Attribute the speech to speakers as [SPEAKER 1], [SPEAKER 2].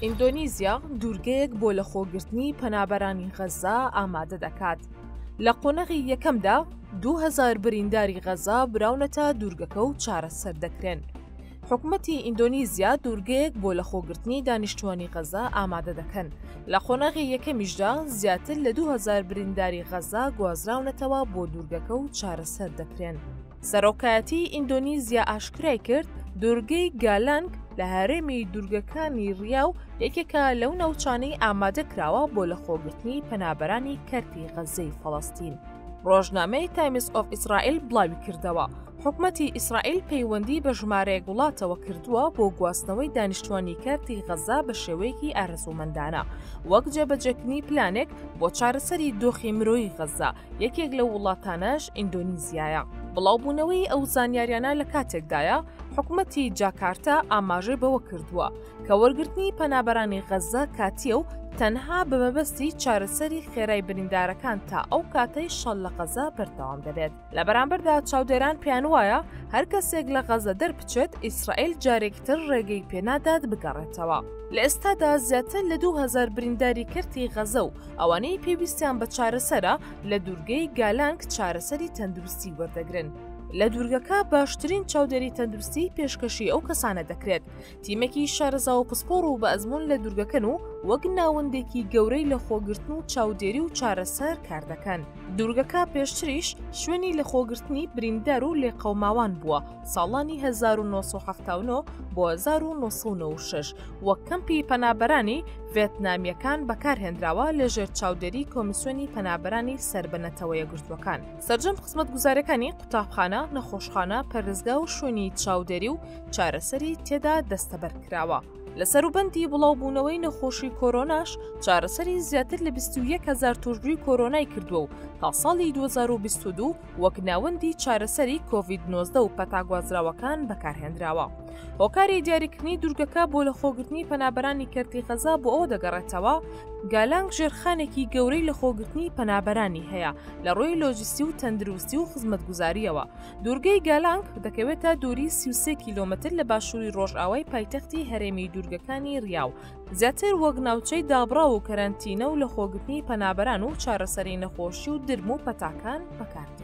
[SPEAKER 1] ئیندۆنیزیا دوورگەیەک بۆ لەخۆگرتنی پەنابەرانی غەزا ئامادە دەکات. لە قۆنەغی یەکەمدا 2000 برینداری غەزا براونەتە دوورگەکە و چارەسەر دەکرێن. حکوومەتی ئیندۆنیزیا دوورگەیەک بۆ لەخۆگرتنی دانیشتوانی غەزا ئامادە دەکەن. لە قۆنەغی یەکەمیشدا زیاتر لە 2000 برینداری غەزا گوازراونەتەوە بۆ دوورگەکە و چارەسەر دەکرێن. سەرۆکایەتی ئیندۆنیزیا ئاشکرای کرد دوورگەی گالانگ لە هەرێمی دوورگەکانی ڕیا و یەکێکە لەو ناوچانەی ئامادە کراوە بۆ لەخۆگرتنی پەنابەرانی کەرتی غەزەی فەڵەستین. ڕۆژنامەی تایمز ئۆف ئیسرائیل بڵاوی کردەوە حکوومەتی ئیسرائیل پەیوەندی بە ژمارەیەک وڵاتەوە کردووە بۆ گواستنەوەی دانیشتوانی کەرتی غەزا بە شێوەیەکی ئارەزومەندانە وەک جێبەجێکردنی پلانێک بۆ چارەسەری دۆخی مرۆیی غەزا. یەکێک لە وڵاتانەش ئیندۆنیزیایە. بڵاوبوونەوەی ئەو زانیاریانە لە کاتێکدایە حکوومەتی جاکارتا ئاماژەی بەوە کردووە کە وەرگرتنی پەنابەرانی غەزا کاتیە و تەنها بە مەبەستی چارەسەری خێرای بریندارەکان تا ئەو کاتەی شەڵ لە غەزا بەردەوام دەبێت. لە بەرامبەردا چاودێران پێیان وایە هەر کەسێک لە غەزا دەربچێت ئیسرائیل جارێکتر ڕێگەی پێنادات بگەڕێتەوە. لە ئێستادا زیاتر لە 2000 برینداری کەرتی غەزە و ئەوانەی پێویستیان بە چارەسەرە لە دوورگەی گالانگ چارەسەری تەندروستی وەردەگرن. لە دوورگەکە باشترین چاودێری تەندروستی پێشکەشی ئەو کەسانە دەکرێت. تیمێکی شارەزا و پسپۆڕ و بە ئەزمون لە دوورگەکەن و وەک ناوەندێکی گەورەی لە خۆگرتن و چاودێری و چارەسەر کار دەکەن. دوورگەکە پێشتریش شوێنی لە خۆگرتنی بریندار و لێقەوماوان بووە ساڵانی 1979 بۆ 1996 وەک کەمپی پەنابەرانی ڤێتنامیەکان بەکارهێنراوە لەژێر چاودێری کۆمیسیۆنی پەنابەرانی سەربەنەتەوە یەکگرتووەکان. سەرجەم خزمەتگوزارەکانی قوتابخانە، نەخۆشخانە، پەرێزگا و شوێنی چاودێری و چارەسەری تێدا دەستەبەر کراوە. لە سەروبەندی بڵاوبوونەوەی نەخۆشی کۆرۆناش چارەسەری زیاتر لە 21,000 توشبووی کۆرۆنای کردووە و تا ساڵی 2022 وەک ناوەندی چارەسەری کۆڤید-19 و پەتاگوازراوەکان بەکارهێنراوە. هۆکاری دیاریکردنی دوورگەکە بۆ لەخۆگرتنی پەنابەرانی کەرتی غەزا بۆ ئەوە دەگەڕێتەوە گالانگ ژێرخانێکی گەورەی لەخۆگرتنی پەنابەرانی هەیە لە ڕۆی لۆجستی و تەندروستی و خزمەتگوزاریەوە. دوورگەی گالانگ دەکەوێتە دووری 33 کیلۆمەتر لە باشووری ڕۆژئاوای پایتەختی هەرێمی دوورگەکانی ڕیا و زیاتر وەک ناوچەی دابڕاو و کەرەنتینە و لەخۆگرتنی پەنابەران و چارەسەری نەخۆشی و درم و پەتاکان بەکاردێت.